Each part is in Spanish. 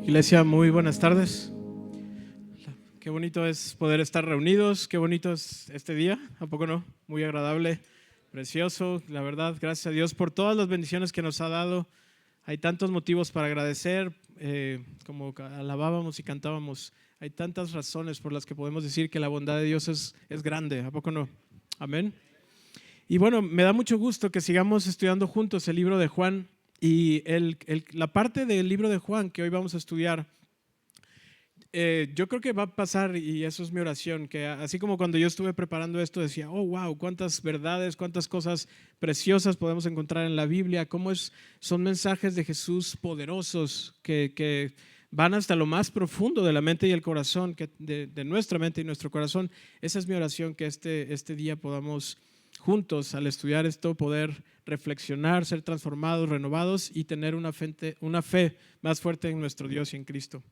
Iglesia, muy buenas tardes. Qué bonito es poder estar reunidos, qué bonito es este día, ¿a poco no? Muy agradable, precioso, la verdad, gracias a Dios por todas las bendiciones que nos ha dado. Hay tantos motivos para agradecer, como alabábamos y cantábamos, hay tantas razones por las que podemos decir que la bondad de Dios es grande, ¿a poco no? Amén. Y bueno, me da mucho gusto que sigamos estudiando juntos el libro de Juan y la parte del libro de Juan que hoy vamos a estudiar. Yo creo que va a pasar, y eso es mi oración, que así como cuando yo estuve preparando esto decía, oh wow, cuántas verdades, cuántas cosas preciosas podemos encontrar en la Biblia, son mensajes de Jesús poderosos que van hasta lo más profundo de la mente y el corazón, de nuestra mente y nuestro corazón. Esa es mi oración, que este día podamos juntos, al estudiar esto, poder reflexionar, ser transformados, renovados y tener una fe más fuerte en nuestro Dios y en Cristo.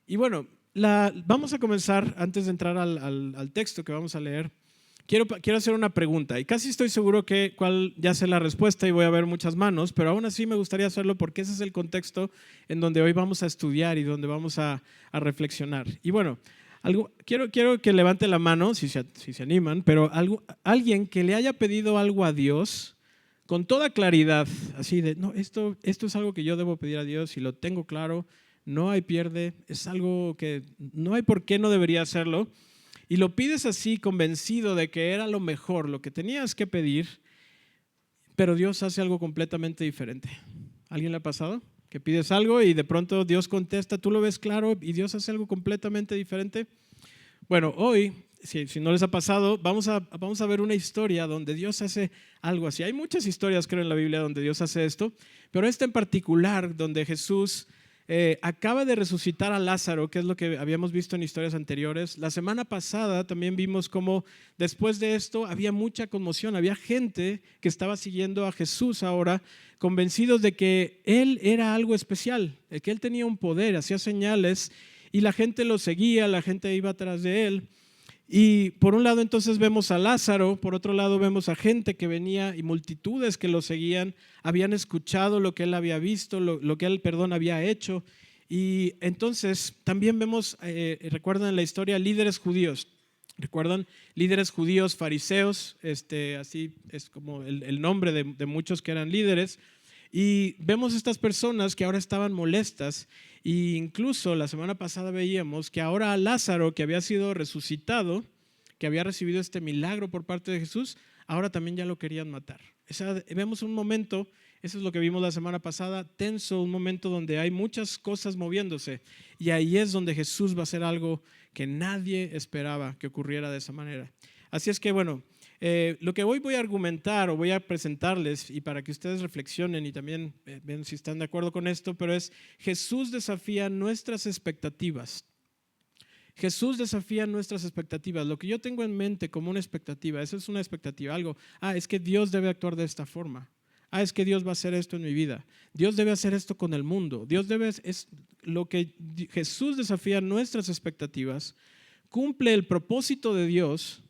Y bueno, vamos a comenzar, antes de entrar al texto que vamos a leer, quiero hacer una pregunta y casi estoy seguro que ya sé la respuesta y voy a ver muchas manos, pero aún así me gustaría hacerlo porque ese es el contexto en donde hoy vamos a estudiar y donde vamos a reflexionar. Y bueno, quiero que levante la mano, si se animan, pero alguien que le haya pedido algo a Dios con toda claridad, así de, no, esto es algo que yo debo pedir a Dios y lo tengo claro. No hay pierde, es algo que no hay por qué no debería hacerlo. Y lo pides así, convencido de que era lo mejor, lo que tenías que pedir, pero Dios hace algo completamente diferente. ¿Alguien le ha pasado? Que pides algo y de pronto Dios contesta, tú lo ves claro y Dios hace algo completamente diferente. Bueno, hoy, si no les ha pasado, vamos a ver una historia donde Dios hace algo así. Hay muchas historias, creo, en la Biblia donde Dios hace esto, pero esta en particular, donde Jesús acaba de resucitar a Lázaro, que es lo que habíamos visto en historias anteriores. La semana pasada también vimos cómo después de esto había mucha conmoción, había gente que estaba siguiendo a Jesús ahora, convencidos de que Él era algo especial, de que Él tenía un poder, hacía señales y la gente lo seguía, la gente iba atrás de Él. Y por un lado entonces vemos a Lázaro, por otro lado vemos a gente que venía y multitudes que lo seguían, habían escuchado lo que él había visto, lo que él, había hecho. Y entonces también vemos, recuerdan en la historia, líderes judíos. ¿Recuerdan? Líderes judíos, fariseos, así es como el nombre de muchos que eran líderes. Y vemos estas personas que ahora estaban molestas e incluso la semana pasada veíamos que ahora a Lázaro, que había sido resucitado, que había recibido este milagro por parte de Jesús, ahora también ya lo querían matar. Vemos un momento, eso es lo que vimos la semana pasada, tenso, un momento donde hay muchas cosas moviéndose y ahí es donde Jesús va a hacer algo que nadie esperaba que ocurriera de esa manera. Así es que bueno, lo que hoy voy a argumentar o voy a presentarles y para que ustedes reflexionen y también vean si están de acuerdo con esto, pero es Jesús desafía nuestras expectativas. Jesús desafía nuestras expectativas. Lo que yo tengo en mente como una expectativa, eso es una expectativa, algo, es que Dios debe actuar de esta forma. Es que Dios va a hacer esto en mi vida. Dios debe hacer esto con el mundo. Es lo que Jesús desafía nuestras expectativas, cumple el propósito de Dios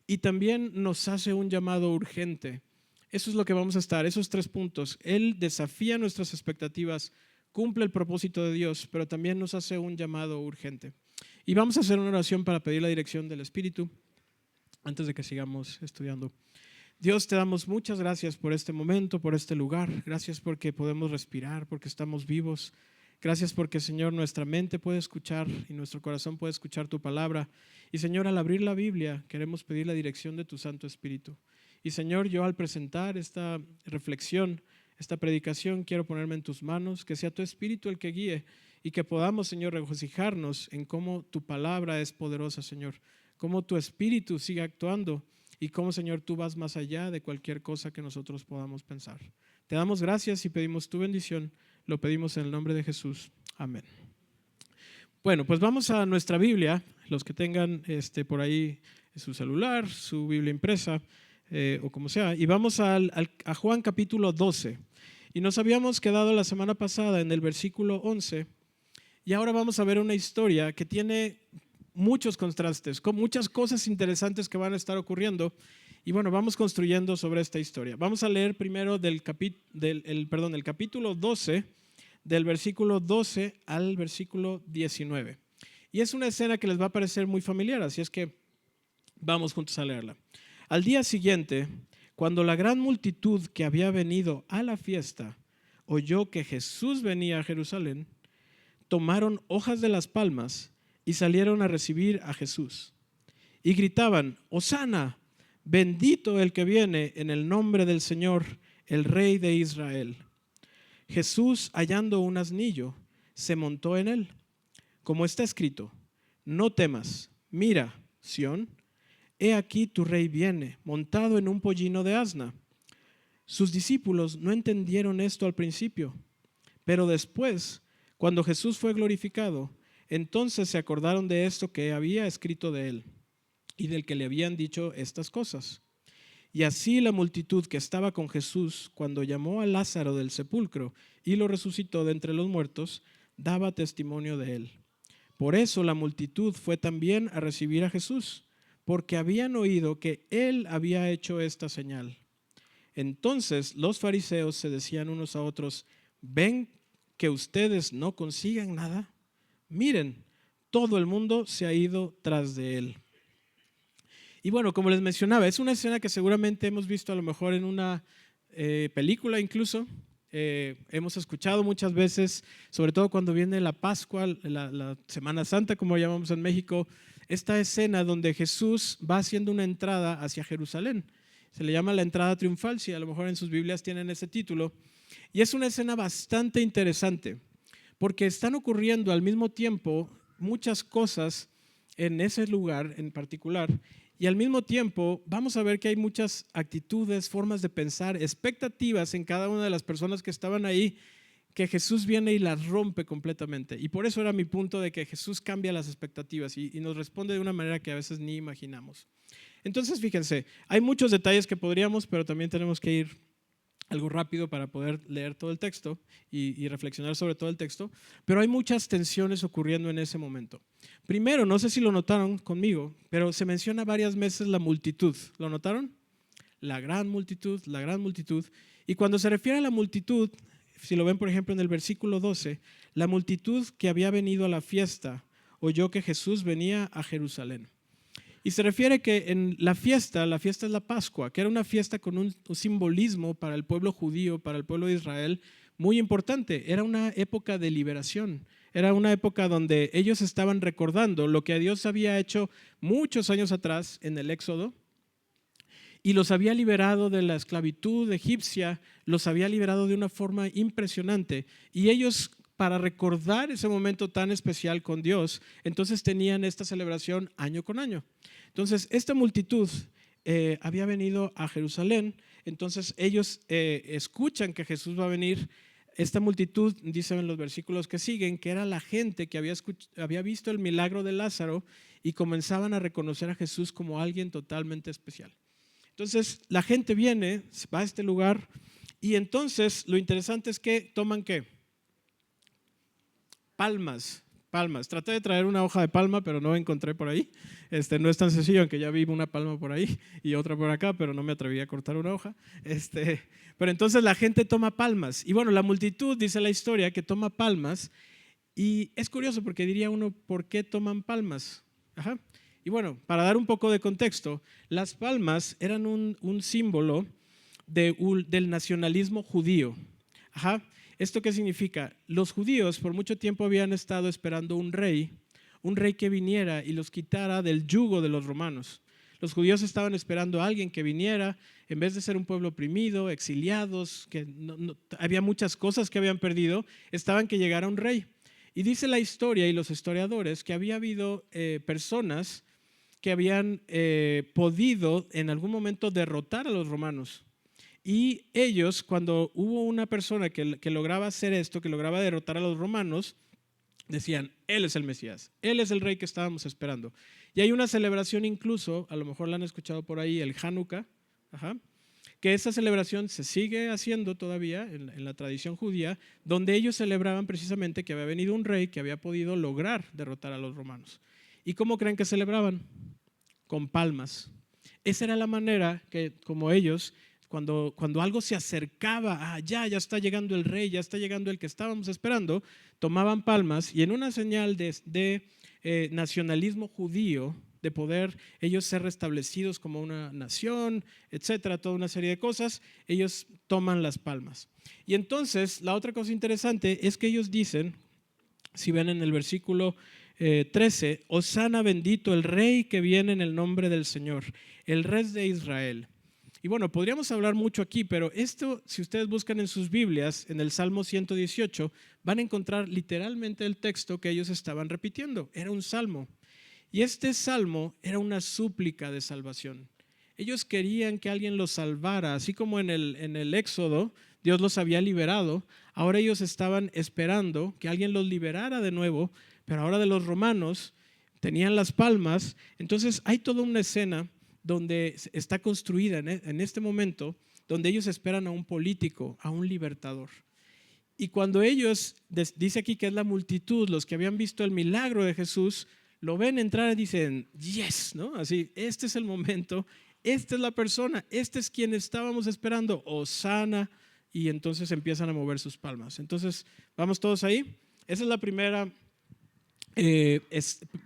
y también nos hace un llamado urgente. Eso es lo que vamos a estar, esos 3 puntos. Él desafía nuestras expectativas, cumple el propósito de Dios, pero también nos hace un llamado urgente. Y vamos a hacer una oración para pedir la dirección del Espíritu antes de que sigamos estudiando. Dios, te damos muchas gracias por este momento, por este lugar. Gracias porque podemos respirar, porque estamos vivos. Gracias porque, Señor, nuestra mente puede escuchar y nuestro corazón puede escuchar tu palabra. Y, Señor, al abrir la Biblia, queremos pedir la dirección de tu Santo Espíritu. Y, Señor, yo al presentar esta reflexión, esta predicación, quiero ponerme en tus manos, que sea tu Espíritu el que guíe y que podamos, Señor, regocijarnos en cómo tu palabra es poderosa, Señor, cómo tu Espíritu sigue actuando y cómo, Señor, tú vas más allá de cualquier cosa que nosotros podamos pensar. Te damos gracias y pedimos tu bendición. Lo pedimos en el nombre de Jesús. Amén. Bueno, pues vamos a nuestra Biblia, los que tengan por ahí su celular, su Biblia impresa o como sea, y vamos a Juan capítulo 12. Y nos habíamos quedado la semana pasada en el versículo 11 y ahora vamos a ver una historia que tiene muchos contrastes, con muchas cosas interesantes que van a estar ocurriendo. Y bueno, vamos construyendo sobre esta historia. Vamos a leer primero del capítulo 12 del versículo 12 al versículo 19. Y es una escena que les va a parecer muy familiar, así es que vamos juntos a leerla. Al día siguiente, cuando la gran multitud que había venido a la fiesta oyó que Jesús venía a Jerusalén, tomaron hojas de las palmas y salieron a recibir a Jesús. Y gritaban: Hosana, bendito el que viene en el nombre del Señor, el Rey de Israel. Jesús, hallando un asnillo, se montó en él, como está escrito: no temas, mira, Sión, he aquí tu rey viene, montado en un pollino de asna. Sus discípulos no entendieron esto al principio, pero después, cuando Jesús fue glorificado, entonces se acordaron de esto que había escrito de él y del que le habían dicho estas cosas. Y así la multitud que estaba con Jesús cuando llamó a Lázaro del sepulcro y lo resucitó de entre los muertos, daba testimonio de él. Por eso la multitud fue también a recibir a Jesús, porque habían oído que él había hecho esta señal. Entonces los fariseos se decían unos a otros: ¿ven que ustedes no consigan nada? Miren, todo el mundo se ha ido tras de él. Y bueno, como les mencionaba, es una escena que seguramente hemos visto a lo mejor en una película incluso. Hemos escuchado muchas veces, sobre todo cuando viene la Pascua, la Semana Santa, como llamamos en México, esta escena donde Jesús va haciendo una entrada hacia Jerusalén. Se le llama la entrada triunfal, si a lo mejor en sus Biblias tienen ese título. Y es una escena bastante interesante, porque están ocurriendo al mismo tiempo muchas cosas en ese lugar en particular. Y al mismo tiempo vamos a ver que hay muchas actitudes, formas de pensar, expectativas en cada una de las personas que estaban ahí, que Jesús viene y las rompe completamente. Y por eso era mi punto de que Jesús cambia las expectativas y nos responde de una manera que a veces ni imaginamos. Entonces, fíjense, hay muchos detalles que podríamos, pero también tenemos que ir algo rápido para poder leer todo el texto y reflexionar sobre todo el texto, pero hay muchas tensiones ocurriendo en ese momento. Primero, no sé si lo notaron conmigo, pero se menciona varias veces la multitud. ¿Lo notaron? La gran multitud, la gran multitud. Y cuando se refiere a la multitud, si lo ven por ejemplo en el versículo 12, la multitud que había venido a la fiesta oyó que Jesús venía a Jerusalén. Y se refiere que en la fiesta es la Pascua, que era una fiesta con un simbolismo para el pueblo judío, para el pueblo de Israel, muy importante. Era una época de liberación, era una época donde ellos estaban recordando lo que Dios había hecho muchos años atrás en el Éxodo y los había liberado de la esclavitud egipcia, los había liberado de una forma impresionante. Y ellos, para recordar ese momento tan especial con Dios, entonces tenían esta celebración año con año. Entonces, esta multitud había venido a Jerusalén, entonces ellos escuchan que Jesús va a venir. Esta multitud, dicen en los versículos que siguen, que era la gente que había visto el milagro de Lázaro y comenzaban a reconocer a Jesús como alguien totalmente especial. Entonces, la gente viene, va a este lugar y entonces lo interesante es que toman ¿qué? Palmas. Traté de traer una hoja de palma, pero no encontré por ahí. No es tan sencillo, aunque ya vi una palma por ahí y otra por acá, pero no me atreví a cortar una hoja. Pero entonces la gente toma palmas. Y bueno, la multitud, dice la historia, que toma palmas. Y es curioso porque diría uno, ¿por qué toman palmas? Ajá. Y bueno, para dar un poco de contexto, las palmas eran un símbolo del nacionalismo judío. Ajá. ¿Esto qué significa? Los judíos por mucho tiempo habían estado esperando un rey que viniera y los quitara del yugo de los romanos. Los judíos estaban esperando a alguien que viniera, en vez de ser un pueblo oprimido, exiliados, que había muchas cosas que habían perdido, estaban que llegara un rey. Y dice la historia y los historiadores que había habido personas que habían podido en algún momento derrotar a los romanos. Y ellos, cuando hubo una persona que lograba hacer esto, que lograba derrotar a los romanos, decían, él es el Mesías, él es el rey que estábamos esperando. Y hay una celebración incluso, a lo mejor la han escuchado por ahí, el Hanukkah, que esa celebración se sigue haciendo todavía en la tradición judía, donde ellos celebraban precisamente que había venido un rey que había podido lograr derrotar a los romanos. ¿Y cómo creen que celebraban? Con palmas. Esa era la manera que, como ellos, cuando algo se acercaba, ya está llegando el rey, ya está llegando el que estábamos esperando, tomaban palmas y en una señal de nacionalismo judío, de poder ellos ser restablecidos como una nación, etcétera, toda una serie de cosas, ellos toman las palmas. Y entonces la otra cosa interesante es que ellos dicen, si ven en el versículo 13, Hosana bendito el rey que viene en el nombre del Señor, el rey de Israel. Y bueno, podríamos hablar mucho aquí, pero esto, si ustedes buscan en sus Biblias, en el Salmo 118, van a encontrar literalmente el texto que ellos estaban repitiendo. Era un salmo. Y este salmo era una súplica de salvación. Ellos querían que alguien los salvara, así como en el Éxodo, Dios los había liberado. Ahora ellos estaban esperando que alguien los liberara de nuevo, pero ahora de los romanos tenían las palmas. Entonces hay toda una escena donde está construida en este momento, donde ellos esperan a un político, a un libertador. Y cuando ellos, dice aquí que es la multitud, los que habían visto el milagro de Jesús, lo ven entrar y dicen, yes, ¿no? Así, este es el momento, esta es la persona, este es quien estábamos esperando, Hosana, y entonces empiezan a mover sus palmas. Entonces, vamos todos ahí. Esa es la primera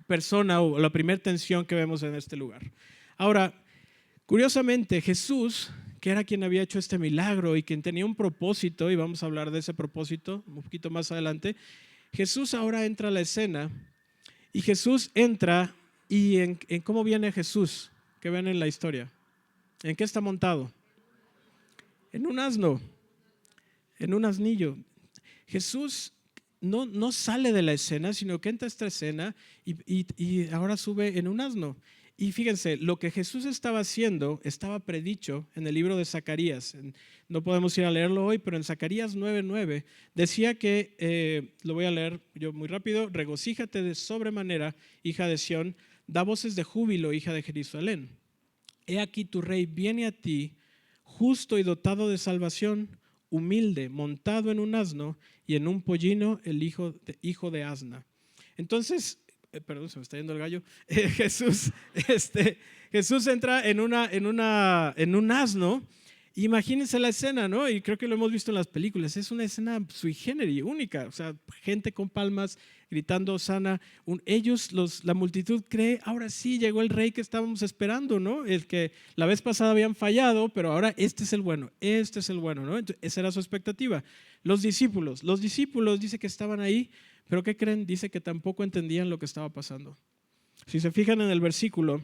persona o la primera tensión que vemos en este lugar. Ahora, curiosamente, Jesús, que era quien había hecho este milagro y quien tenía un propósito, y vamos a hablar de ese propósito un poquito más adelante, Jesús ahora entra a la escena y Jesús entra y en cómo viene Jesús, que ven en la historia. ¿En qué está montado? En un asno, en un asnillo. Jesús no sale de la escena, sino que entra a esta escena y ahora sube en un asno. Y fíjense, lo que Jesús estaba haciendo estaba predicho en el libro de Zacarías. No podemos ir a leerlo hoy, pero en Zacarías 9:9 decía que, lo voy a leer yo muy rápido, regocíjate de sobremanera, hija de Sión, da voces de júbilo, hija de Jerusalén. He aquí tu rey viene a ti, justo y dotado de salvación, humilde, montado en un asno y en un pollino, el hijo de asna. Entonces, perdón, se me está yendo el gallo. Jesús entra en un asno. Imagínense la escena, ¿no? Y creo que lo hemos visto en las películas. Es una escena sui generis, única. O sea, gente con palmas gritando Hosana. La multitud cree, ahora sí llegó el rey que estábamos esperando, ¿no? El que la vez pasada habían fallado, pero ahora este es el bueno, ¿no? Entonces, esa era su expectativa. Los discípulos dice que estaban ahí, pero ¿qué creen? Dice que tampoco entendían lo que estaba pasando. Si se fijan en el versículo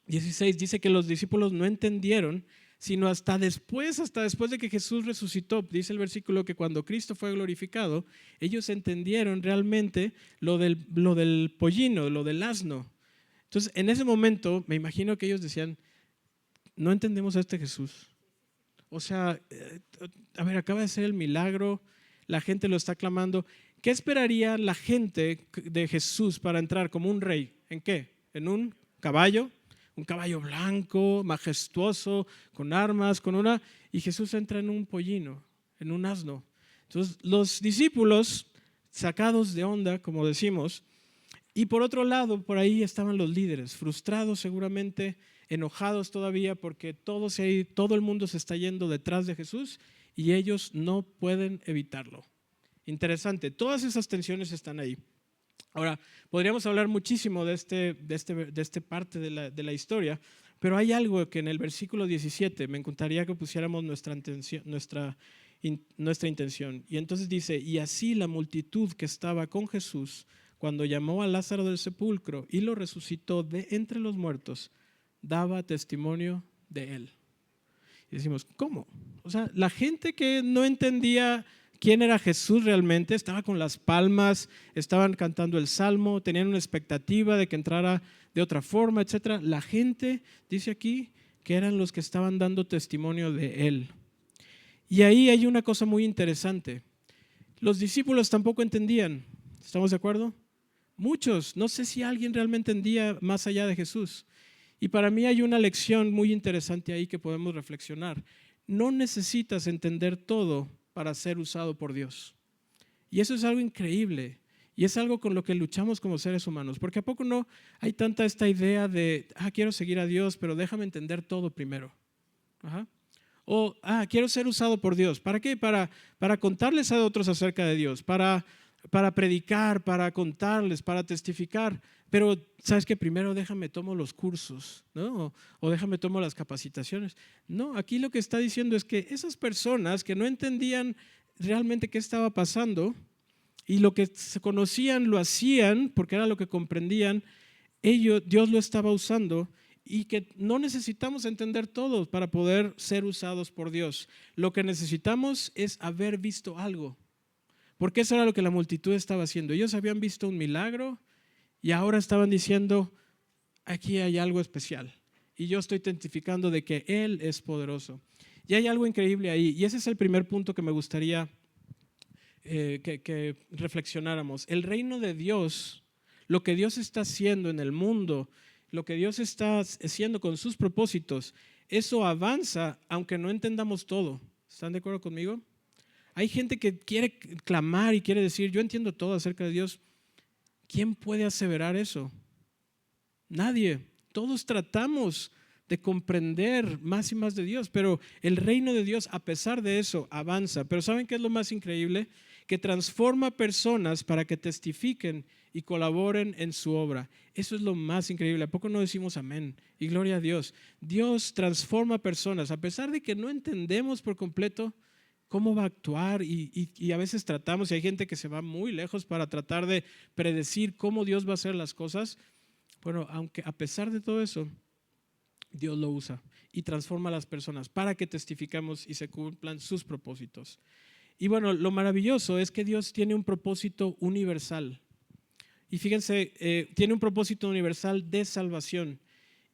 16, dice que los discípulos no entendieron, sino hasta después de que Jesús resucitó. Dice el versículo que cuando Cristo fue glorificado, ellos entendieron realmente lo del pollino, lo del asno. Entonces, en ese momento, me imagino que ellos decían, no entendemos a este Jesús. O sea, a ver, acaba de ser el milagro, la gente lo está clamando. ¿Qué esperaría la gente de Jesús para entrar como un rey? ¿En qué? ¿En un caballo? Un caballo blanco, majestuoso, con armas, y Jesús entra en un pollino, en un asno. Entonces, los discípulos, sacados de onda, como decimos, y por otro lado, por ahí estaban los líderes, frustrados seguramente, enojados todavía porque todo el mundo se está yendo detrás de Jesús y ellos no pueden evitarlo. Interesante, todas esas tensiones están ahí. Ahora, podríamos hablar muchísimo de esta parte de la historia, pero hay algo que en el versículo 17 me encantaría que pusiéramos nuestra intención. Y entonces dice, y así la multitud que estaba con Jesús cuando llamó a Lázaro del sepulcro y lo resucitó de entre los muertos, daba testimonio de él. Y decimos, ¿cómo? O sea, la gente que no entendía quién era Jesús realmente, estaba con las palmas, estaban cantando el salmo, tenían una expectativa de que entrara de otra forma, etc. La gente, dice aquí, que eran los que estaban dando testimonio de él. Y ahí hay una cosa muy interesante. Los discípulos tampoco entendían, ¿estamos de acuerdo? Muchos, no sé si alguien realmente entendía más allá de Jesús. Y para mí hay una lección muy interesante ahí que podemos reflexionar. No necesitas entender todo para ser usado por Dios. Y eso es algo increíble. Y es algo con lo que luchamos como seres humanos. Porque ¿a poco no hay tanta esta idea de, quiero seguir a Dios, pero déjame entender todo primero? Ajá. O, quiero ser usado por Dios. ¿Para qué? Para contarles a otros acerca de Dios, para predicar, para contarles, para testificar. Pero, ¿sabes qué? Primero déjame tomo los cursos, ¿no? O déjame tomo las capacitaciones. No, aquí lo que está diciendo es que esas personas que no entendían realmente qué estaba pasando y lo que se conocían lo hacían porque era lo que comprendían, Dios lo estaba usando, y que no necesitamos entender todo para poder ser usados por Dios. Lo que necesitamos es haber visto algo, porque eso era lo que la multitud estaba haciendo. Ellos habían visto un milagro y ahora estaban diciendo, aquí hay algo especial y yo estoy testificando de que Él es poderoso. Y hay algo increíble ahí, y ese es el primer punto que me gustaría que reflexionáramos. El reino de Dios, lo que Dios está haciendo en el mundo, lo que Dios está haciendo con sus propósitos, eso avanza aunque no entendamos todo. ¿Están de acuerdo conmigo? Hay gente que quiere clamar y quiere decir, yo entiendo todo acerca de Dios. ¿Quién puede aseverar eso? Nadie. Todos tratamos de comprender más y más de Dios, pero el reino de Dios, a pesar de eso, avanza. Pero ¿saben qué es lo más increíble? Que transforma personas para que testifiquen y colaboren en su obra. Eso es lo más increíble. ¿A poco no decimos amén? Y gloria a Dios. Dios transforma personas, a pesar de que no entendemos por completo cómo va a actuar, y a veces tratamos, y hay gente que se va muy lejos para tratar de predecir cómo Dios va a hacer las cosas. Bueno, aunque a pesar de todo eso, Dios lo usa y transforma a las personas para que testificamos y se cumplan sus propósitos. Y bueno, lo maravilloso es que Dios tiene un propósito universal. Y fíjense, tiene un propósito universal de salvación,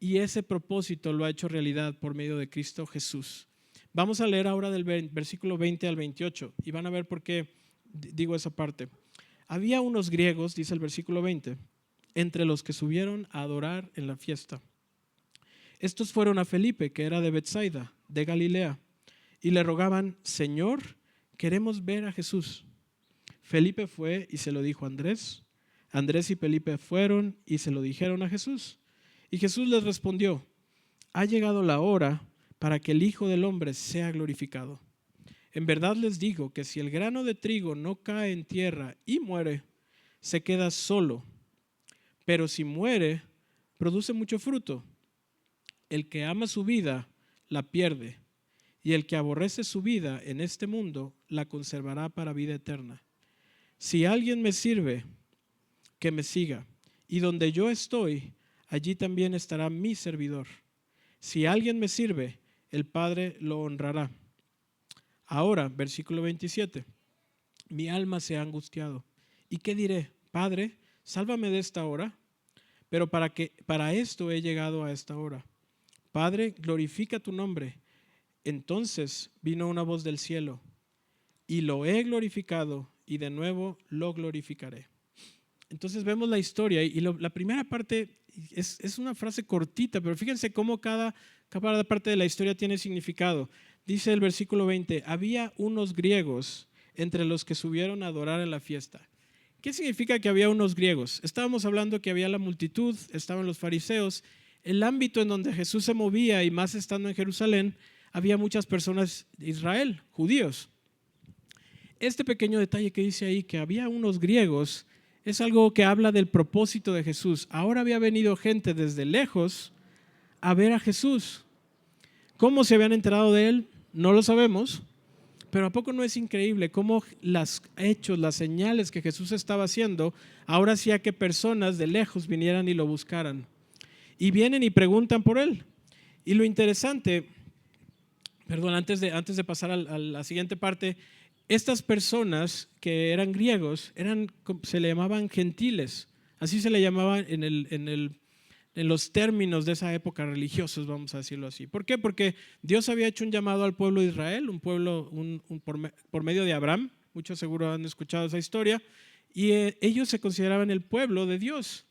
y ese propósito lo ha hecho realidad por medio de Cristo Jesús. Vamos a leer ahora del versículo 20 al 28 y van a ver por qué digo esa parte. Había unos griegos, dice el versículo 20, entre los que subieron a adorar en la fiesta. Estos fueron a Felipe, que era de Betsaida, de Galilea, y le rogaban, Señor, queremos ver a Jesús. Felipe fue y se lo dijo a Andrés. Andrés y Felipe fueron y se lo dijeron a Jesús. Y Jesús les respondió, ha llegado la hora para que el Hijo del Hombre sea glorificado. En verdad les digo que si el grano de trigo no cae en tierra y muere, se queda solo. Pero si muere, produce mucho fruto. El que ama su vida, la pierde. Y el que aborrece su vida en este mundo, la conservará para vida eterna. Si alguien me sirve, que me siga. Y donde yo estoy, allí también estará mi servidor. Si alguien me sirve, el Padre lo honrará. Ahora, versículo 27. Mi alma se ha angustiado. ¿Y qué diré? Padre, sálvame de esta hora. Pero para esto he llegado a esta hora. Padre, glorifica tu nombre. Entonces vino una voz del cielo. Y lo he glorificado y de nuevo lo glorificaré. Entonces vemos la historia y la primera parte es una frase cortita, pero fíjense cómo cada parte de la historia tiene significado. Dice el versículo 20, había unos griegos entre los que subieron a adorar en la fiesta. ¿Qué significa que había unos griegos? Estábamos hablando que había la multitud, estaban los fariseos. El ámbito en donde Jesús se movía, y más estando en Jerusalén, había muchas personas de Israel, judíos. Este pequeño detalle que dice ahí, que había unos griegos, es algo que habla del propósito de Jesús. Ahora había venido gente desde lejos a ver a Jesús. ¿Cómo se habían enterado de él? No lo sabemos, pero ¿a poco no es increíble cómo los hechos, las señales que Jesús estaba haciendo, ahora hacía que personas de lejos vinieran y lo buscaran? Y vienen y preguntan por él. Y lo interesante, antes de pasar a la siguiente parte, estas personas que eran griegos se le llamaban gentiles, así se le llamaban en los términos de esa época religiosos, vamos a decirlo así. ¿Por qué? Porque Dios había hecho un llamado al pueblo de Israel, un pueblo por medio de Abraham, muchos seguro han escuchado esa historia, y ellos se consideraban el pueblo de Dios.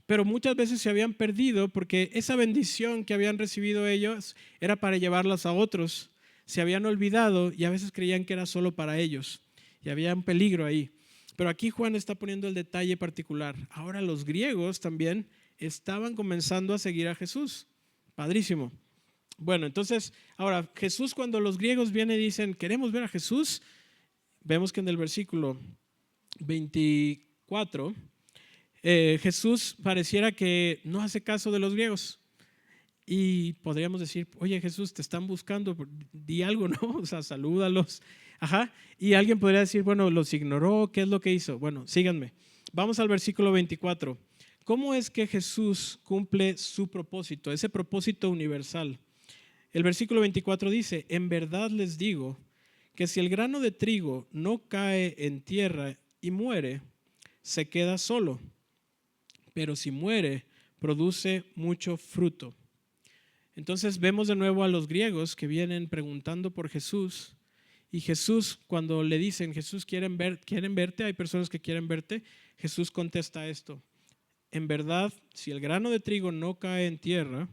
Pero muchas veces se habían perdido porque esa bendición que habían recibido ellos era para llevarlas a otros. Se habían olvidado y a veces creían que era solo para ellos, y había un peligro ahí. Pero aquí Juan está poniendo el detalle particular. Ahora los griegos también estaban comenzando a seguir a Jesús. Padrísimo. Bueno, entonces, ahora Jesús, cuando los griegos vienen y dicen, queremos ver a Jesús, vemos que en el versículo 24, Jesús pareciera que no hace caso de los griegos. Y podríamos decir, oye Jesús, te están buscando, di algo, ¿no? O sea, salúdalos. Ajá. Y alguien podría decir, bueno, los ignoró, ¿qué es lo que hizo? Bueno, síganme. Vamos al versículo 24. ¿Cómo es que Jesús cumple su propósito, ese propósito universal? El versículo 24 dice, en verdad les digo que si el grano de trigo no cae en tierra y muere, se queda solo, pero si muere, produce mucho fruto. Entonces vemos de nuevo a los griegos que vienen preguntando por Jesús, y Jesús, cuando le dicen, Jesús, quieren verte, hay personas que quieren verte, Jesús contesta esto: en verdad, si el grano de trigo no cae en tierra,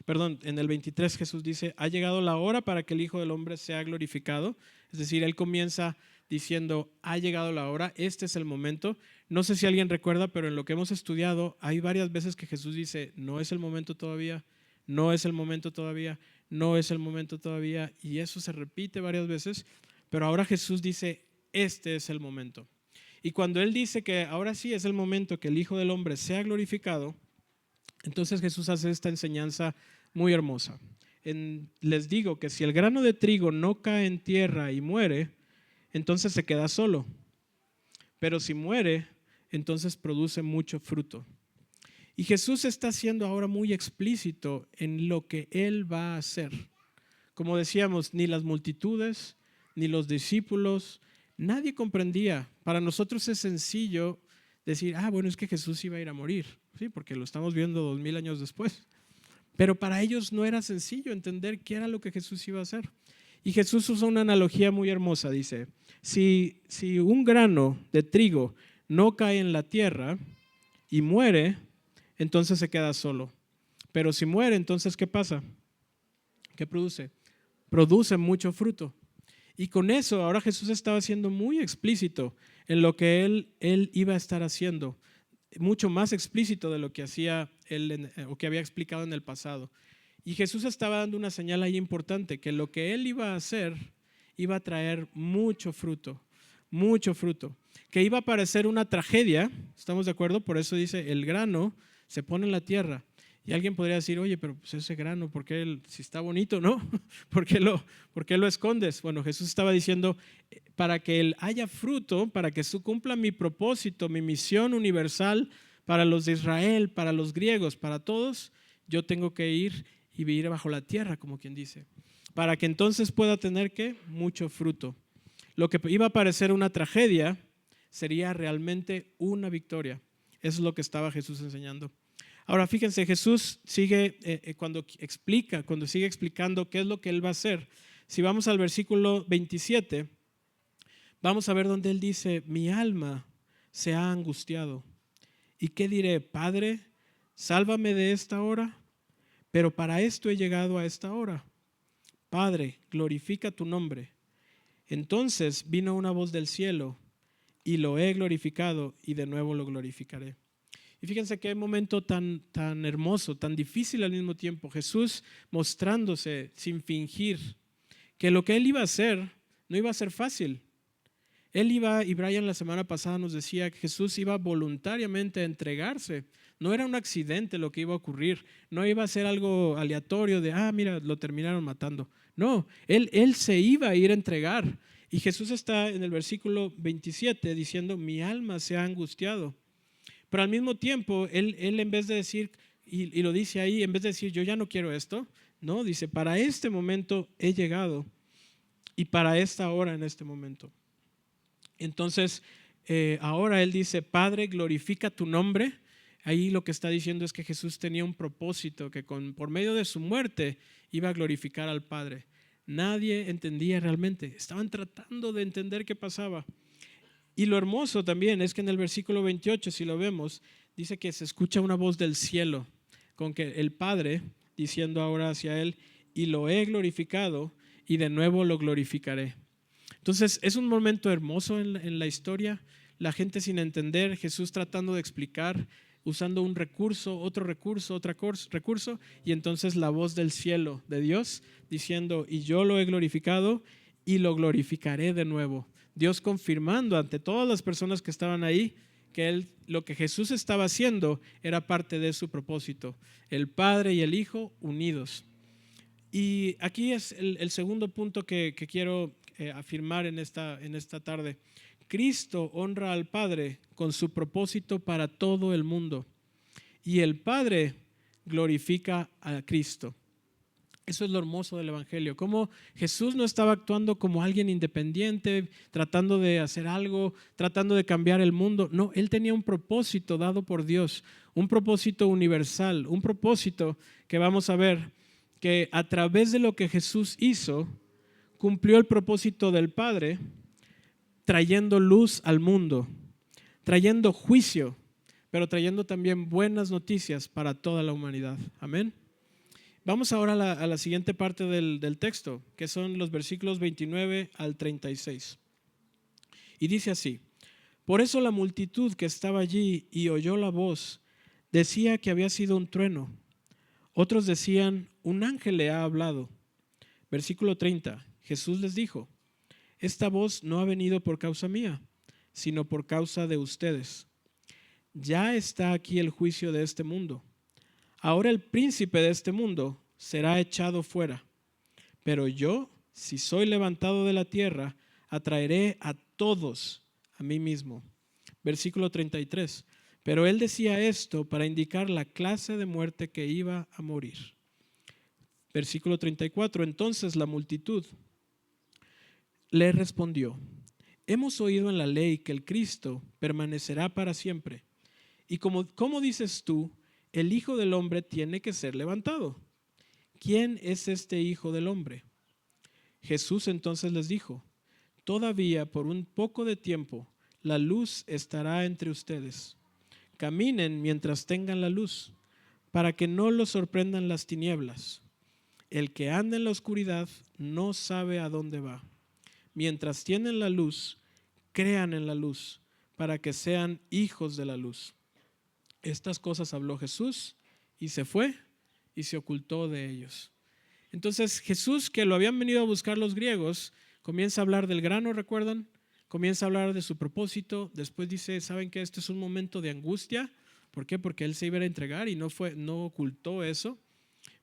perdón, en el 23 Jesús dice, ha llegado la hora para que el Hijo del Hombre sea glorificado. Es decir, Él comienza diciendo, ha llegado la hora, este es el momento. No sé si alguien recuerda, pero en lo que hemos estudiado, hay varias veces que Jesús dice, no es el momento todavía, no es el momento todavía, no es el momento todavía. Y eso se repite varias veces, pero ahora Jesús dice, este es el momento. Y cuando Él dice que ahora sí es el momento que el Hijo del Hombre sea glorificado, entonces Jesús hace esta enseñanza muy hermosa. Les digo que si el grano de trigo no cae en tierra y muere, entonces se queda solo. Pero si muere, entonces produce mucho fruto. Y Jesús está siendo ahora muy explícito en lo que Él va a hacer. Como decíamos, ni las multitudes, ni los discípulos, nadie comprendía. Para nosotros es sencillo decir, bueno, es que Jesús iba a ir a morir. Sí, porque lo estamos viendo 2000 años después. Pero para ellos no era sencillo entender qué era lo que Jesús iba a hacer. Y Jesús usa una analogía muy hermosa. Dice, si un grano de trigo no cae en la tierra y muere, entonces se queda solo. Pero si muere, entonces ¿qué pasa? ¿Qué produce? Produce mucho fruto. Y con eso ahora Jesús estaba siendo muy explícito en lo que él iba a estar haciendo, mucho más explícito de lo que hacía él o que había explicado en el pasado. Y Jesús estaba dando una señal ahí importante, que lo que él iba a hacer iba a traer mucho fruto, que iba a parecer una tragedia, ¿estamos de acuerdo? Por eso dice, el grano se pone en la tierra. Y alguien podría decir, oye, pero pues ese grano, ¿por qué si está bonito, no? ¿Por qué lo escondes? Bueno, Jesús estaba diciendo, para que haya fruto, para que cumpla mi propósito, mi misión universal para los de Israel, para los griegos, para todos, yo tengo que ir y vivir bajo la tierra, como quien dice, para que entonces pueda tener ¿qué? Mucho fruto. Lo que iba a parecer una tragedia sería realmente una victoria. Eso es lo que estaba Jesús enseñando. Ahora fíjense, Jesús sigue cuando sigue explicando qué es lo que Él va a hacer. Si vamos al versículo 27, vamos a ver donde Él dice, mi alma se ha angustiado. ¿Y qué diré? Padre, sálvame de esta hora, pero para esto he llegado a esta hora. Padre, glorifica tu nombre. Entonces vino una voz del cielo, y lo he glorificado y de nuevo lo glorificaré. Y fíjense qué momento tan hermoso, tan difícil al mismo tiempo. Jesús mostrándose sin fingir que lo que Él iba a hacer no iba a ser fácil. Y Brian la semana pasada nos decía que Jesús iba voluntariamente a entregarse. No era un accidente lo que iba a ocurrir. No iba a ser algo aleatorio de, mira, lo terminaron matando. No, él se iba a ir a entregar. Y Jesús está en el versículo 27 diciendo, mi alma se ha angustiado. Pero al mismo tiempo, él en vez de decir, y lo dice ahí, en vez de decir, yo ya no quiero esto, no, dice, para este momento he llegado y para esta hora en este momento. Entonces, ahora él dice, Padre, glorifica tu nombre. Ahí lo que está diciendo es que Jesús tenía un propósito, que por medio de su muerte iba a glorificar al Padre. Nadie entendía realmente, estaban tratando de entender qué pasaba. Y lo hermoso también es que en el versículo 28, si lo vemos, dice que se escucha una voz del cielo, con que el Padre diciendo ahora hacia Él, y lo he glorificado y de nuevo lo glorificaré. Entonces es un momento hermoso en la historia, la gente sin entender, Jesús tratando de explicar, usando un recurso, otro recurso, y entonces la voz del cielo de Dios diciendo, y yo lo he glorificado y lo glorificaré de nuevo. Dios confirmando ante todas las personas que estaban ahí que lo que Jesús estaba haciendo era parte de su propósito, el Padre y el Hijo unidos. Y aquí es el segundo punto que quiero afirmar en esta tarde. Cristo honra al Padre con su propósito para todo el mundo y el Padre glorifica a Cristo. Eso es lo hermoso del Evangelio, cómo Jesús no estaba actuando como alguien independiente, tratando de hacer algo, tratando de cambiar el mundo. No, Él tenía un propósito dado por Dios, un propósito universal, un propósito que vamos a ver que a través de lo que Jesús hizo, cumplió el propósito del Padre, trayendo luz al mundo, trayendo juicio, pero trayendo también buenas noticias para toda la humanidad. Amén. Vamos ahora a la siguiente parte del texto, que son los versículos 29 al 36. Y dice así: por eso la multitud que estaba allí y oyó la voz decía que había sido un trueno. Otros decían, un ángel le ha hablado. Versículo 30, Jesús les dijo, esta voz no ha venido por causa mía, sino por causa de ustedes. Ya está aquí el juicio de este mundo. Ahora el príncipe de este mundo será echado fuera. Pero yo, si soy levantado de la tierra, atraeré a todos a mí mismo. Versículo 33. Pero él decía esto para indicar la clase de muerte que iba a morir. Versículo 34. Entonces la multitud le respondió, hemos oído en la ley que el Cristo permanecerá para siempre. Y ¿cómo dices tú? El Hijo del Hombre tiene que ser levantado. ¿Quién es este Hijo del Hombre? Jesús entonces les dijo, todavía por un poco de tiempo la luz estará entre ustedes. Caminen mientras tengan la luz, para que no los sorprendan las tinieblas. El que anda en la oscuridad no sabe a dónde va. Mientras tienen la luz, crean en la luz, para que sean hijos de la luz. Estas cosas habló Jesús y se fue y se ocultó de ellos. Entonces Jesús, que lo habían venido a buscar los griegos, comienza a hablar del grano, ¿recuerdan? Comienza a hablar de su propósito. Después dice, ¿saben qué? Este es un momento de angustia. ¿Por qué? Porque él se iba a entregar y no ocultó eso.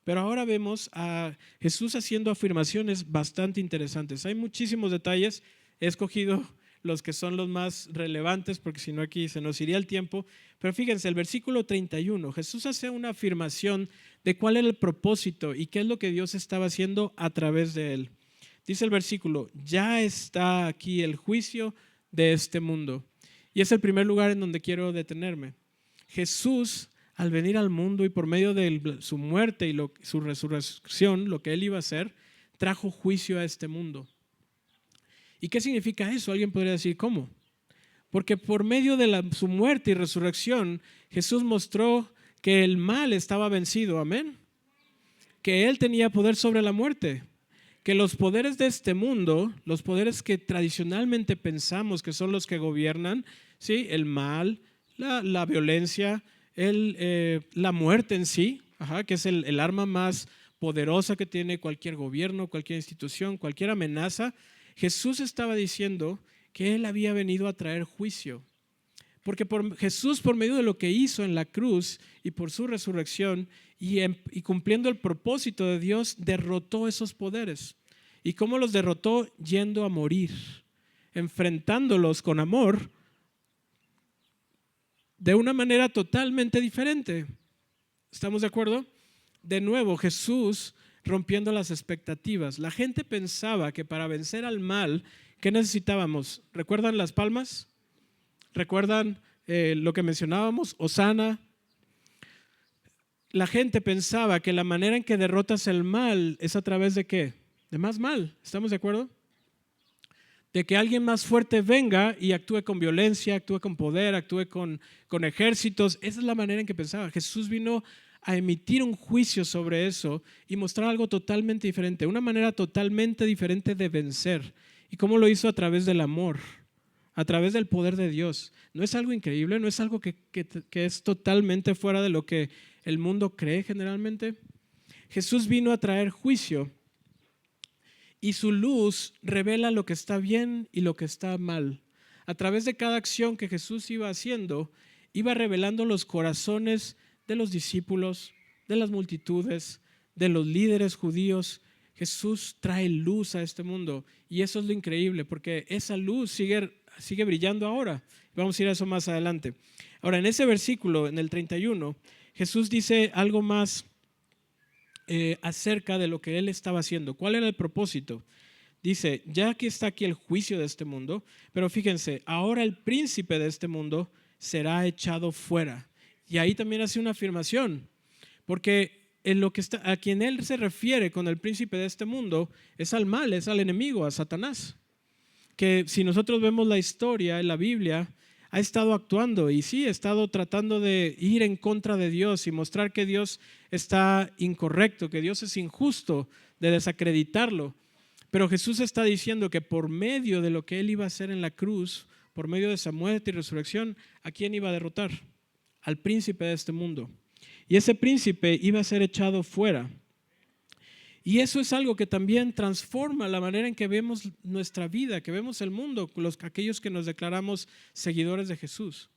Pero ahora vemos a Jesús haciendo afirmaciones bastante interesantes. Hay muchísimos detalles. He escogido los que son los más relevantes, porque si no aquí se nos iría el tiempo. Pero fíjense, el versículo 31, Jesús hace una afirmación de cuál era el propósito y qué es lo que Dios estaba haciendo a través de él. Dice el versículo, ya está aquí el juicio de este mundo. Y es el primer lugar en donde quiero detenerme. Jesús, al venir al mundo y por medio de su muerte y su resurrección, lo que él iba a hacer, trajo juicio a este mundo. ¿Y qué significa eso? Alguien podría decir, ¿cómo? Porque por medio de su muerte y resurrección, Jesús mostró que el mal estaba vencido, amén. Que él tenía poder sobre la muerte. Que los poderes de este mundo, los poderes que tradicionalmente pensamos que son los que gobiernan, ¿sí? El mal, la violencia, la muerte en sí, que es el arma más poderosa que tiene cualquier gobierno, cualquier institución, cualquier amenaza. Jesús estaba diciendo que él había venido a traer juicio. Porque Jesús, por medio de lo que hizo en la cruz y por su resurrección y cumpliendo el propósito de Dios, derrotó esos poderes. ¿Y cómo los derrotó? Yendo a morir, enfrentándolos con amor de una manera totalmente diferente. ¿Estamos de acuerdo? De nuevo, Jesús rompiendo las expectativas. La gente pensaba que para vencer al mal, ¿qué necesitábamos? ¿Recuerdan las palmas? ¿Recuerdan lo que mencionábamos? Hosana. La gente pensaba que la manera en que derrotas el mal es a través de ¿qué? De más mal. ¿Estamos de acuerdo? De que alguien más fuerte venga y actúe con violencia, actúe con poder, actúe con ejércitos. Esa es la manera en que pensaba. Jesús vino a emitir un juicio sobre eso y mostrar algo totalmente diferente, una manera totalmente diferente de vencer. ¿Y cómo lo hizo? A través del amor. a través del poder de Dios. ¿No es algo increíble? ¿No es algo que es totalmente fuera de lo que el mundo cree generalmente? Jesús vino a traer juicio y su luz revela lo que está bien y lo que está mal. A través de cada acción que Jesús iba haciendo, iba revelando los corazones de los discípulos, de las multitudes, de los líderes judíos. Jesús trae luz a este mundo y eso es lo increíble, porque esa luz sigue brillando ahora. Vamos a ir a eso más adelante. Ahora, en ese versículo, en el 31, Jesús dice algo más acerca de lo que él estaba haciendo. ¿Cuál era el propósito? Dice, ya que está aquí el juicio de este mundo, pero fíjense, ahora el príncipe de este mundo será echado fuera. Y ahí también hace una afirmación, porque en lo que está, a quien él se refiere con el príncipe de este mundo es al mal, es al enemigo, a Satanás. Que si nosotros vemos la historia en la Biblia, ha estado actuando y sí, ha estado tratando de ir en contra de Dios y mostrar que Dios está incorrecto, que Dios es injusto, de desacreditarlo. Pero Jesús está diciendo que por medio de lo que Él iba a hacer en la cruz, por medio de esa muerte y resurrección, ¿a quién iba a derrotar? Al príncipe de este mundo. Y ese príncipe iba a ser echado fuera. Y eso es algo que también transforma la manera en que vemos nuestra vida, que vemos el mundo, aquellos que nos declaramos seguidores de Jesús.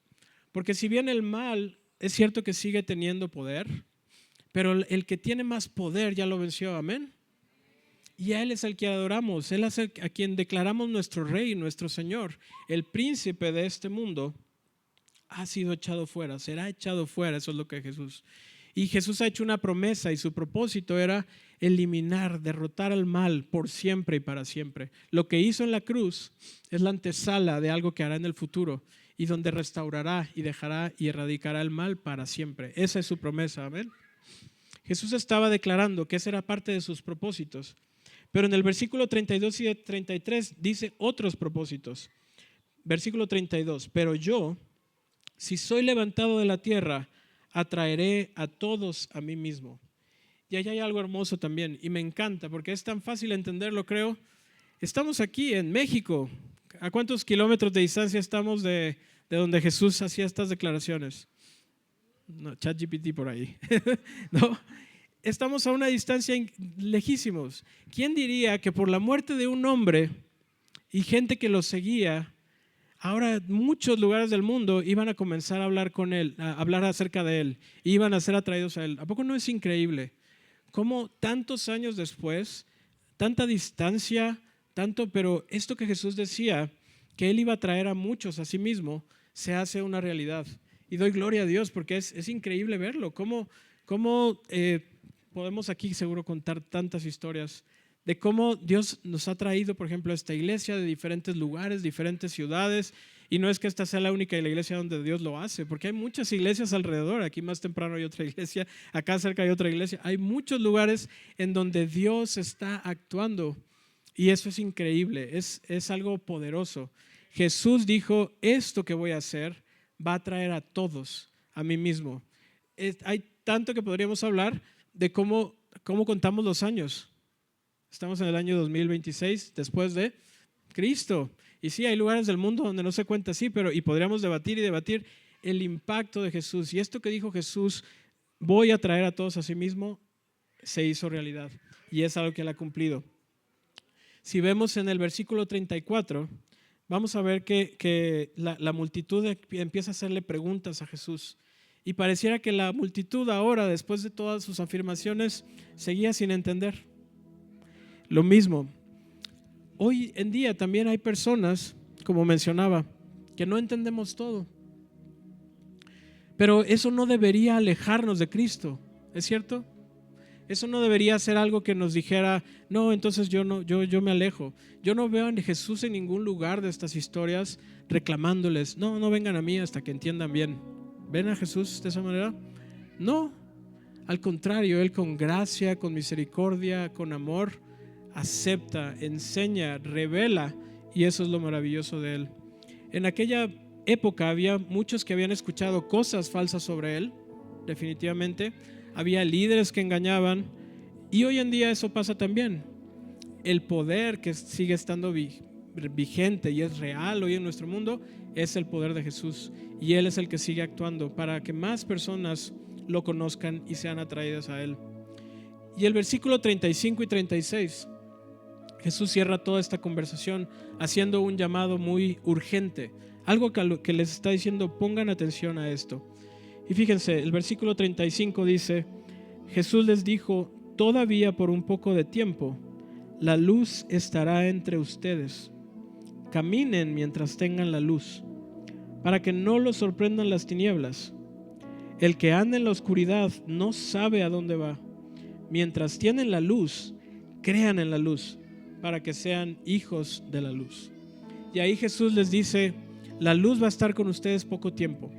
Porque si bien el mal es cierto que sigue teniendo poder, pero el que tiene más poder ya lo venció, amén. Y a Él es el que adoramos, Él es a quien declaramos nuestro Rey, nuestro Señor. El príncipe de este mundo ha sido echado fuera, será echado fuera, eso es lo que Jesús. Y Jesús ha hecho una promesa y su propósito era eliminar, derrotar al mal por siempre y para siempre. Lo que hizo en la cruz es la antesala de algo que hará en el futuro y donde restaurará y dejará y erradicará el mal para siempre. Esa es su promesa, amén. Jesús estaba declarando que esa era parte de sus propósitos. Pero en el versículo 32 y 33 dice otros propósitos. Versículo 32, pero yo, si soy levantado de la tierra, atraeré a todos a mí mismo. Y allá hay algo hermoso también y me encanta porque es tan fácil entenderlo, creo. Estamos aquí en México. ¿A cuántos kilómetros de distancia estamos de donde Jesús hacía estas declaraciones? No, ChatGPT por ahí. ¿No? Estamos a una distancia lejísimos. ¿Quién diría que por la muerte de un hombre y gente que lo seguía, ahora muchos lugares del mundo iban a comenzar a hablar con él, a hablar acerca de él, iban a ser atraídos a él? ¿A poco no es increíble? Cómo tantos años después, tanta distancia, pero esto que Jesús decía, que él iba a traer a muchos a sí mismo, se hace una realidad. Y doy gloria a Dios porque es increíble verlo. Cómo podemos aquí seguro contar tantas historias de cómo Dios nos ha traído, por ejemplo, a esta iglesia de diferentes lugares, diferentes ciudades. Y no es que esta sea la única iglesia donde Dios lo hace, porque hay muchas iglesias alrededor. Aquí más temprano hay otra iglesia, acá cerca hay otra iglesia. Hay muchos lugares en donde Dios está actuando y eso es increíble, es algo poderoso. Jesús dijo, esto que voy a hacer va a traer a todos a mí mismo. Hay tanto que podríamos hablar de cómo contamos los años. Estamos en el año 2026 después de Cristo. Y sí, hay lugares del mundo donde no se cuenta así, y podríamos debatir y debatir el impacto de Jesús. Y esto que dijo Jesús, voy a traer a todos a sí mismo, se hizo realidad. Y es algo que Él ha cumplido. Si vemos en el versículo 34, vamos a ver que la multitud empieza a hacerle preguntas a Jesús. Y pareciera que la multitud ahora, después de todas sus afirmaciones, seguía sin entender. Lo mismo. Hoy en día también hay personas, como mencionaba, que no entendemos todo. Pero eso no debería alejarnos de Cristo, ¿es cierto? Eso no debería ser algo que nos dijera, no, entonces yo me alejo. Yo no veo a Jesús en ningún lugar de estas historias reclamándoles, no vengan a mí hasta que entiendan bien. ¿Ven a Jesús de esa manera? No, al contrario, Él con gracia, con misericordia, con amor, acepta, enseña, revela, y eso es lo maravilloso de Él. En aquella época había muchos que habían escuchado cosas falsas sobre Él, definitivamente. Había líderes que engañaban y hoy en día eso pasa también. El poder que sigue estando vigente y es real hoy en nuestro mundo es el poder de Jesús, y Él es el que sigue actuando para que más personas lo conozcan y sean atraídas a Él. Y el versículo 35 y 36, Jesús cierra toda esta conversación haciendo un llamado muy urgente, algo que les está diciendo: pongan atención a esto. Y fíjense, el versículo 35 dice: Jesús les dijo: todavía por un poco de tiempo la luz estará entre ustedes. Caminen mientras tengan la luz, para que no los sorprendan las tinieblas. El que anda en la oscuridad no sabe a dónde va. Mientras tienen la luz, crean en la luz, para que sean hijos de la luz. Y ahí Jesús les dice: la luz va a estar con ustedes poco tiempo.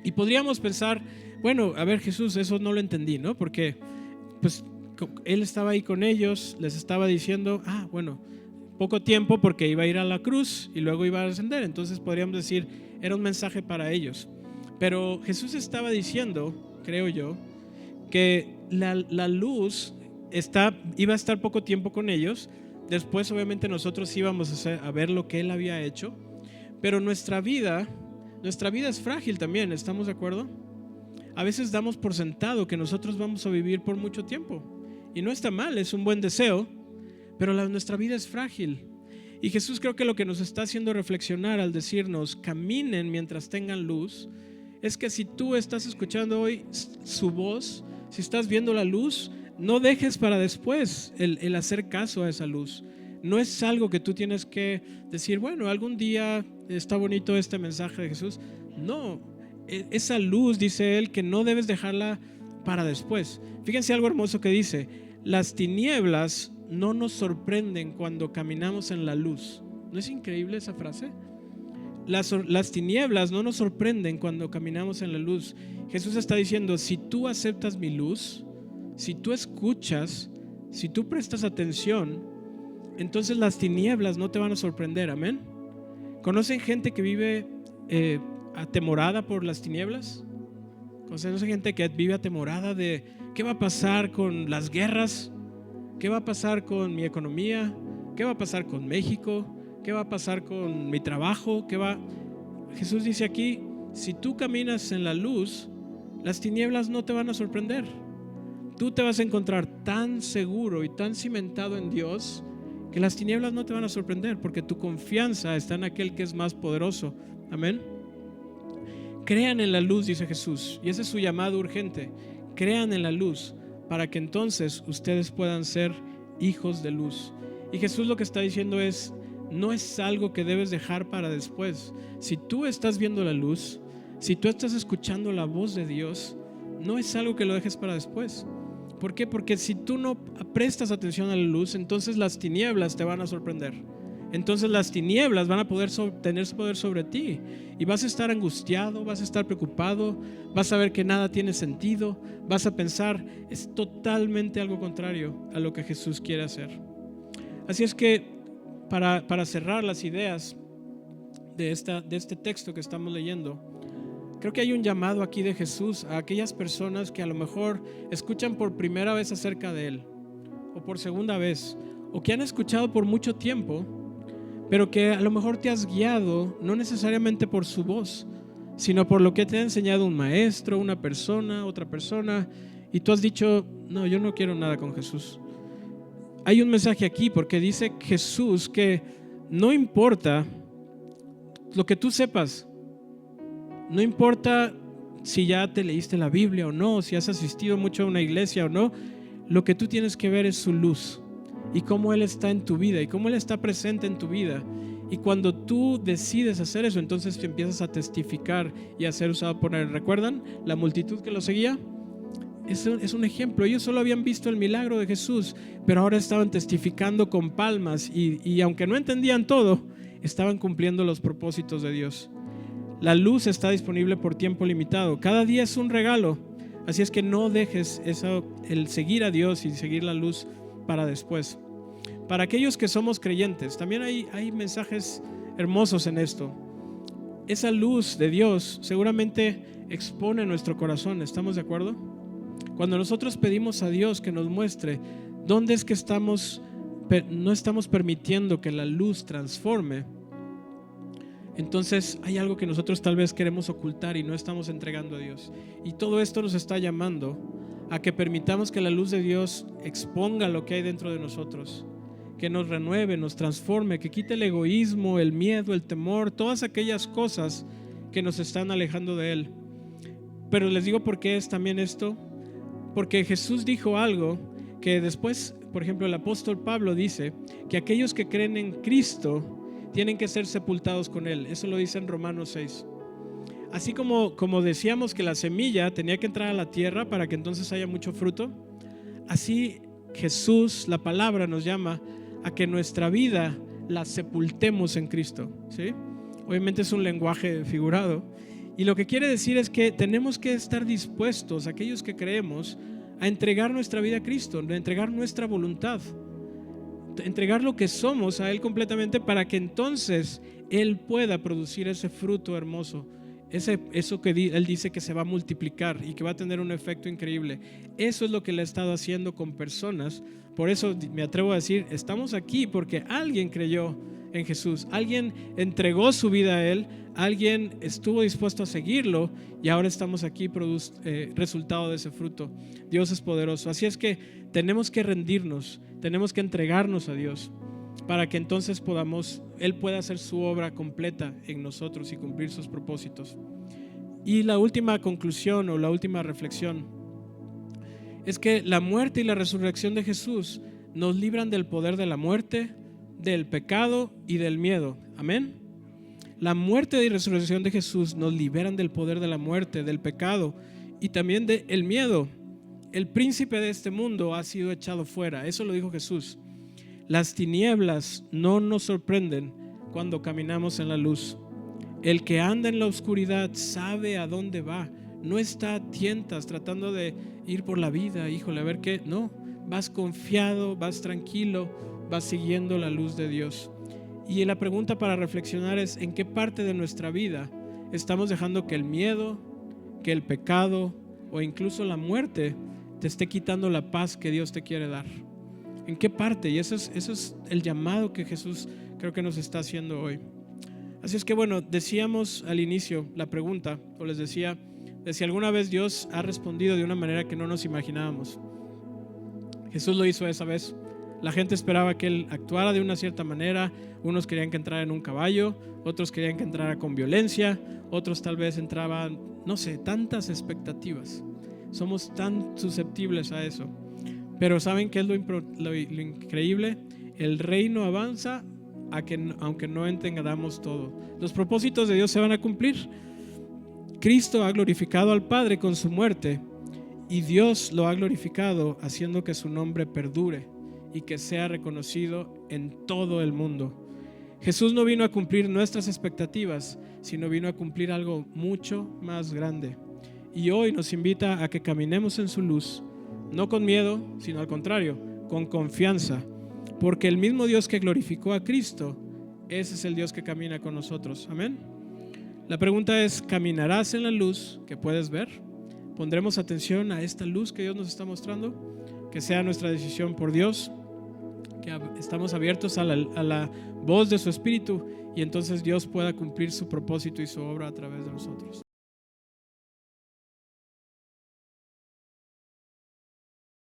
Y podríamos pensar, bueno, a ver, Jesús, eso no lo entendí, ¿no? Porque pues Él estaba ahí con ellos, les estaba diciendo, bueno, poco tiempo porque iba a ir a la cruz y luego iba a ascender. Entonces podríamos decir, era un mensaje para ellos. Pero Jesús estaba diciendo, creo yo, que la luz iba a estar poco tiempo con ellos. Después obviamente nosotros íbamos a ver lo que Él había hecho. Pero nuestra vida es frágil también, ¿estamos de acuerdo? A veces damos por sentado que nosotros vamos a vivir por mucho tiempo. Y no está mal, es un buen deseo, pero nuestra vida es frágil. Y Jesús creo que lo que nos está haciendo reflexionar al decirnos: caminen mientras tengan luz, es que si tú estás escuchando hoy su voz, si estás viendo la luz, no dejes para después el hacer caso a esa luz. No es algo que tú tienes que decir, bueno, algún día está bonito este mensaje de Jesús. No, esa luz, dice Él, que no debes dejarla para después. Fíjense algo hermoso que dice: las tinieblas no nos sorprenden cuando caminamos en la luz. ¿No es increíble esa frase? Las tinieblas no nos sorprenden cuando caminamos en la luz. Jesús está diciendo: si tú aceptas mi luz, si tú escuchas, si tú prestas atención, entonces las tinieblas no te van a sorprender. Amén. ¿Conocen gente que vive atemorada por las tinieblas? ¿Conocen gente que vive atemorada de qué va a pasar con las guerras? ¿Qué va a pasar con mi economía? ¿Qué va a pasar con México? ¿Qué va a pasar con mi trabajo? Jesús dice aquí: si tú caminas en la luz, las tinieblas no te van a sorprender. Tú te vas a encontrar tan seguro y tan cimentado en Dios que las tinieblas no te van a sorprender, porque tu confianza está en aquel que es más poderoso. Amén. Crean en la luz, dice Jesús, y ese es su llamado urgente. Crean en la luz para que entonces ustedes puedan ser hijos de luz. Y Jesús lo que está diciendo es: no es algo que debes dejar para después. Si tú estás viendo la luz, si tú estás escuchando la voz de Dios, no es algo que lo dejes para después. ¿Por qué? Porque si tú no prestas atención a la luz, entonces las tinieblas te van a sorprender. Entonces las tinieblas van a tener poder sobre ti, y vas a estar angustiado, vas a estar preocupado, vas a ver que nada tiene sentido, vas a pensar, es totalmente algo contrario a lo que Jesús quiere hacer. Así es que para cerrar las ideas de este texto que estamos leyendo, creo que hay un llamado aquí de Jesús a aquellas personas que a lo mejor escuchan por primera vez acerca de Él, o por segunda vez, o que han escuchado por mucho tiempo, pero que a lo mejor te has guiado no necesariamente por su voz, sino por lo que te ha enseñado un maestro, una persona, otra persona, y tú has dicho: no, yo no quiero nada con Jesús. Hay un mensaje aquí, porque dice Jesús que no importa lo que tú sepas, no importa si ya te leíste la Biblia o no, si has asistido mucho a una iglesia o no, lo que tú tienes que ver es su luz y cómo Él está en tu vida y cómo Él está presente en tu vida. Y cuando tú decides hacer eso, entonces te empiezas a testificar y a ser usado por Él. ¿Recuerdan la multitud que lo seguía? Es un ejemplo. Ellos solo habían visto el milagro de Jesús, pero ahora estaban testificando con palmas y aunque no entendían todo, estaban cumpliendo los propósitos de Dios. La luz está disponible por tiempo limitado. Cada día es un regalo. Así es que no dejes el seguir a Dios y seguir la luz para después. Para aquellos que somos creyentes, también hay mensajes hermosos en esto. Esa luz de Dios seguramente expone nuestro corazón. ¿Estamos de acuerdo? Cuando nosotros pedimos a Dios que nos muestre dónde es que estamos no estamos permitiendo que la luz transforme, entonces hay algo que nosotros tal vez queremos ocultar y no estamos entregando a Dios. Y todo esto nos está llamando a que permitamos que la luz de Dios exponga lo que hay dentro de nosotros, que nos renueve, nos transforme, que quite el egoísmo, el miedo, el temor, todas aquellas cosas que nos están alejando de Él. Pero les digo por qué es también esto, porque Jesús dijo algo que después, por ejemplo, el apóstol Pablo dice que aquellos que creen en Cristo tienen que ser sepultados con Él. Eso lo dice en Romanos 6. Así como decíamos que la semilla tenía que entrar a la tierra para que entonces haya mucho fruto, así Jesús, la palabra, nos llama a que nuestra vida la sepultemos en Cristo, ¿sí? Obviamente es un lenguaje figurado, y lo que quiere decir es que tenemos que estar dispuestos, aquellos que creemos, a entregar nuestra vida a Cristo, a entregar nuestra voluntad, entregar lo que somos a Él completamente, para que entonces Él pueda producir ese fruto hermoso, eso que Él dice que se va a multiplicar y que va a tener un efecto increíble. Eso es lo que Él ha estado haciendo con personas. Por eso me atrevo a decir, estamos aquí porque alguien creyó en Jesús, alguien entregó su vida a Él, alguien estuvo dispuesto a seguirlo, y ahora estamos aquí resultado de ese fruto. Dios es poderoso. Así es que tenemos que rendirnos, tenemos que entregarnos a Dios, para que entonces Él pueda hacer su obra completa en nosotros y cumplir sus propósitos. Y la última conclusión o la última reflexión es que la muerte y la resurrección de Jesús nos libran del poder de la muerte, del pecado y del miedo. Amén. La muerte y resurrección de Jesús nos liberan del poder de la muerte, del pecado y también del miedo. El príncipe de este mundo ha sido echado fuera. Eso lo dijo Jesús. Las tinieblas no nos sorprenden cuando caminamos en la luz. El que anda en la oscuridad sabe a dónde va. No está a tientas tratando de ir por la vida, híjole, a ver qué. No, vas confiado, vas tranquilo, vas siguiendo la luz de Dios. Y la pregunta para reflexionar es: ¿en qué parte de nuestra vida estamos dejando que el miedo, que el pecado o incluso la muerte te esté quitando la paz que Dios te quiere dar? ¿En qué parte? Y eso es el llamado que Jesús creo que nos está haciendo hoy. Así es que bueno, decíamos al inicio la pregunta, o les decía, de si alguna vez Dios ha respondido de una manera que no nos imaginábamos. Jesús lo hizo esa vez. La gente esperaba que Él actuara de una cierta manera. Unos querían que entrara en un caballo, otros querían que entrara con violencia, otros tal vez entraban, no sé, tantas expectativas. Somos tan susceptibles a eso. Pero ¿saben qué es lo increíble? El reino avanza aunque no entendamos todo. Los propósitos de Dios se van a cumplir. Cristo ha glorificado al Padre con su muerte, y Dios lo ha glorificado haciendo que su nombre perdure y que sea reconocido en todo el mundo. Jesús no vino a cumplir nuestras expectativas, sino vino a cumplir algo mucho más grande. Y hoy nos invita a que caminemos en su luz, no con miedo, sino al contrario, con confianza, porque el mismo Dios que glorificó a Cristo, ese es el Dios que camina con nosotros. Amén. La pregunta es: ¿caminarás en la luz que puedes ver? ¿Pondremos atención a esta luz que Dios nos está mostrando? Que sea nuestra decisión por Dios, que estamos abiertos a la voz de su Espíritu, y entonces Dios pueda cumplir su propósito y su obra a través de nosotros.